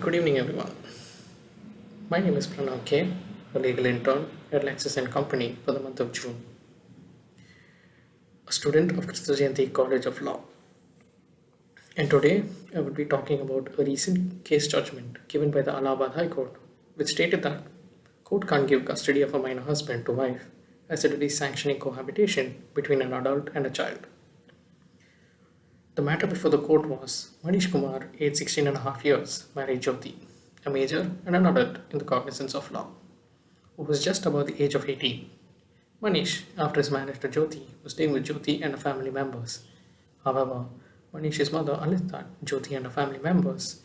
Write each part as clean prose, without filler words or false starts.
Good evening, everyone. My name is Pranav K, a legal intern at Lexis and Company for the month of June, a student of Krishna Jayanti College of Law. And today I will be talking about a recent case judgment given by the Allahabad High Court, which stated that court can't give custody of a minor husband to wife as it is sanctioning cohabitation between an adult and a child. The matter before the court was Manish Kumar, aged 16 and a half years, married Jyoti, a major and an adult in the cognizance of law, who was just above the age of 18. Manish, after his marriage to Jyoti, was staying with Jyoti and her family members. However, Manish's mother alleged that Jyoti and her family members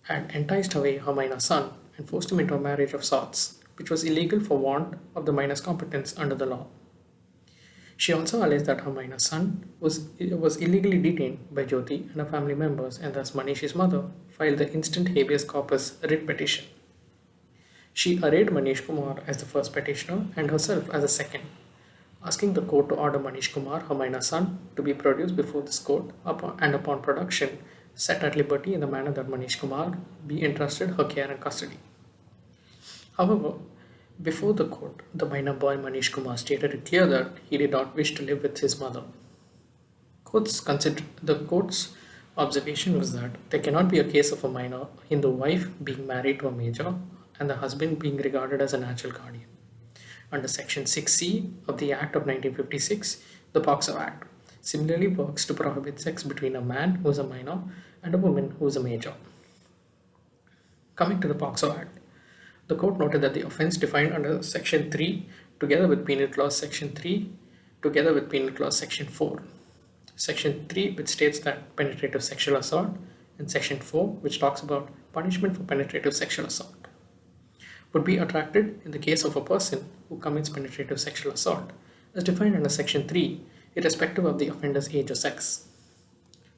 had enticed away her minor son and forced him into a marriage of sorts, which was illegal for want of the minor's competence under the law. She also alleged that her minor son was illegally detained by Jyoti and her family members, and thus Manish's mother filed the instant habeas corpus writ petition. She arrayed Manish Kumar as the first petitioner and herself as the second, asking the court to order Manish Kumar, her minor son, to be produced before this court and upon production set at liberty in the manner that Manish Kumar be entrusted her care and custody. However, before the court, the minor boy Manish Kumar stated it clear that he did not wish to live with his mother. The court's observation was that there cannot be a case of a minor Hindu wife being married to a major and the husband being regarded as a natural guardian. Under Section 6C of the Act of 1956, the POCSO Act similarly works to prohibit sex between a man who is a minor and a woman who is a major. Coming to the POCSO Act, the court noted that the offence defined under Section 3, together with Penal Clause Section 3, together with Penal Clause Section 4. Section 3, which states that penetrative sexual assault, and Section 4, which talks about punishment for penetrative sexual assault, would be attracted in the case of a person who commits penetrative sexual assault, as defined under Section 3, irrespective of the offender's age or sex.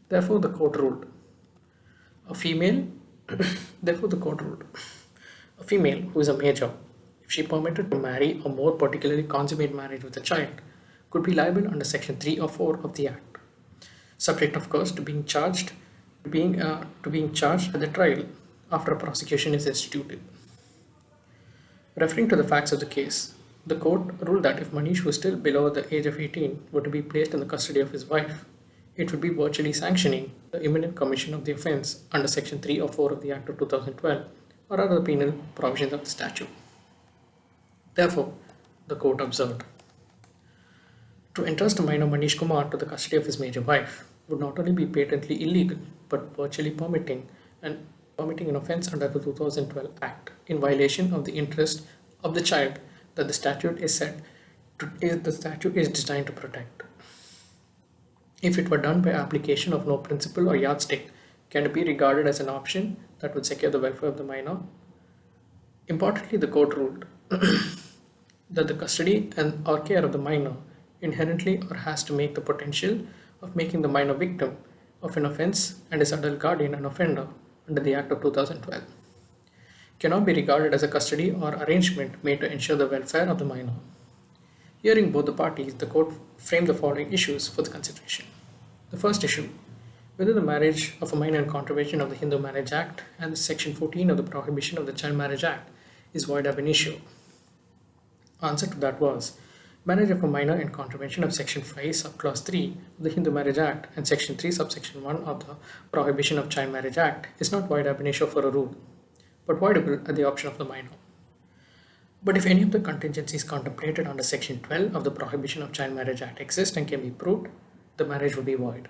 Therefore, the court ruled a female, therefore, the court ruled a female who is a major, if she permitted to marry or more particularly consummate marriage with a child, could be liable under Section 3 or 4 of the Act, subject of course to being charged at the trial after a prosecution is instituted. Referring to the facts of the case, the court ruled that if Manish, who was still below the age of 18, were to be placed in the custody of his wife, it would be virtually sanctioning the imminent commission of the offence under Section 3 or 4 of the Act of 2012 or other penal provisions of the statute. Therefore, the court observed, to entrust a minor Manish Kumar to the custody of his major wife would not only be patently illegal, but virtually permitting an offence under the 2012 Act in violation of the interest of the child that the statute is designed to protect. If it were done by application of no principle or yardstick, can it be regarded as an option that would secure the welfare of the minor? Importantly, the court ruled that the custody and or care of the minor inherently or has to make the potential of making the minor victim of an offence and his adult guardian an offender under the Act of 2012 cannot be regarded as a custody or arrangement made to ensure the welfare of the minor. Hearing both the parties, the court framed the following issues for the consideration. The first issue, whether the marriage of a minor in contravention of the Hindu Marriage Act and Section 14 of the Prohibition of the Child Marriage Act is void ab initio. Answer to that was, marriage of a minor in contravention of Section 5 subclause 3 of the Hindu Marriage Act and Section 3 subsection 1 of the Prohibition of Child Marriage Act is not void ab initio for a rule, but voidable at the option of the minor. But if any of the contingencies contemplated under Section 12 of the Prohibition of Child Marriage Act exist and can be proved, the marriage would be void.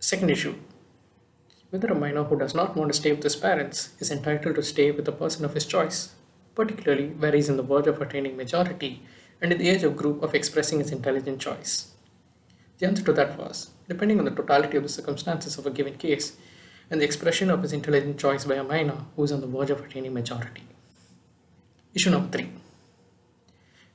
Second issue, whether a minor who does not want to stay with his parents is entitled to stay with a person of his choice, particularly where he is on the verge of attaining majority and in the age of group of expressing his intelligent choice. The answer to that was, depending on the totality of the circumstances of a given case and the expression of his intelligent choice by a minor who is on the verge of attaining majority. Issue number 3.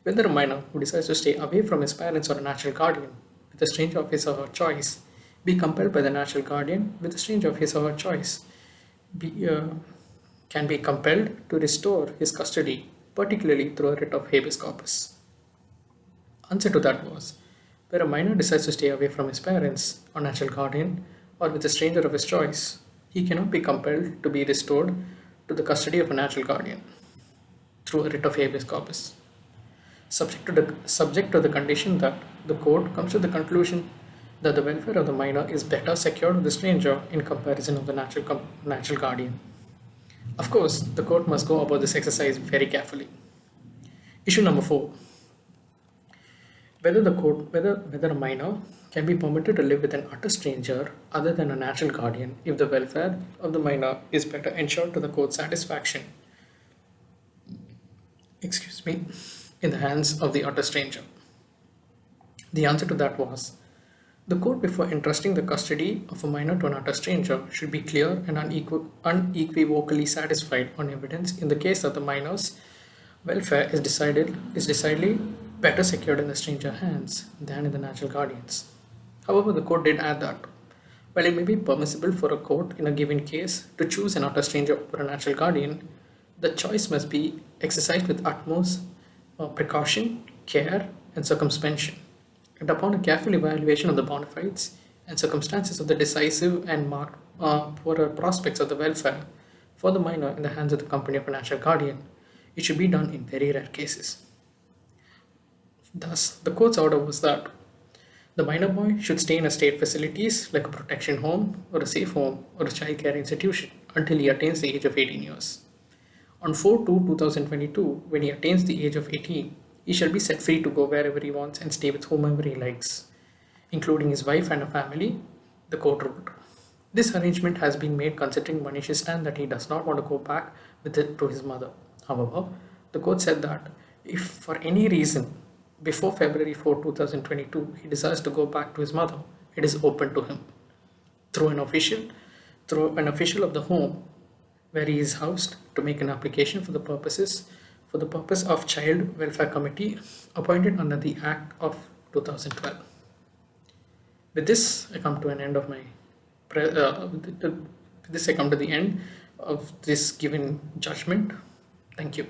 Whether a minor who decides to stay away from his parents or a natural guardian with a stranger of his or her choice be compelled by the natural guardian with a stranger of his or her choice can be compelled to restore his custody, particularly through a writ of habeas corpus. Answer to that was, where a minor decides to stay away from his parents or natural guardian or with a stranger of his choice, he cannot be compelled to be restored to the custody of a natural guardian through a writ of habeas corpus, subject to the condition that the court comes to the conclusion that the welfare of the minor is better secured with the stranger in comparison of the natural guardian. Of course, the court must go about this exercise very carefully. Issue number 4. Whether a minor can be permitted to live with an utter stranger other than a natural guardian if the welfare of the minor is better ensured to the court's satisfaction, in the hands of the utter stranger. The answer to that was, the court, before entrusting the custody of a minor to an utter stranger, should be clear and unequivocally satisfied on evidence in the case that the minor's welfare is decidedly better secured in the stranger's hands than in the natural guardian's. However, the court did add that while it may be permissible for a court in a given case to choose an utter stranger over a natural guardian, the choice must be exercised with utmost precaution, care, and circumspection. And upon a careful evaluation of the bona fides and circumstances of the decisive and marked poorer prospects of the welfare for the minor in the hands of the company of a natural guardian, it should be done in very rare cases. Thus, the court's order was that the minor boy should stay in a state facilities like a protection home or a safe home or a child care institution until he attains the age of 18 years. On 4/2/2022, when he attains the age of 18, he shall be set free to go wherever he wants and stay with whomever he likes, including his wife and a family, the court ruled. This arrangement has been made considering Manish's stand that he does not want to go back with it to his mother. However, the court said that if for any reason before February 4, 2022, he desires to go back to his mother, it is open to him through an official of the home where he is housed to make an application for the purpose of Child Welfare Committee appointed under the Act of 2012. With this, I come to an end of my with this I come to the end of this given judgment. Thank you.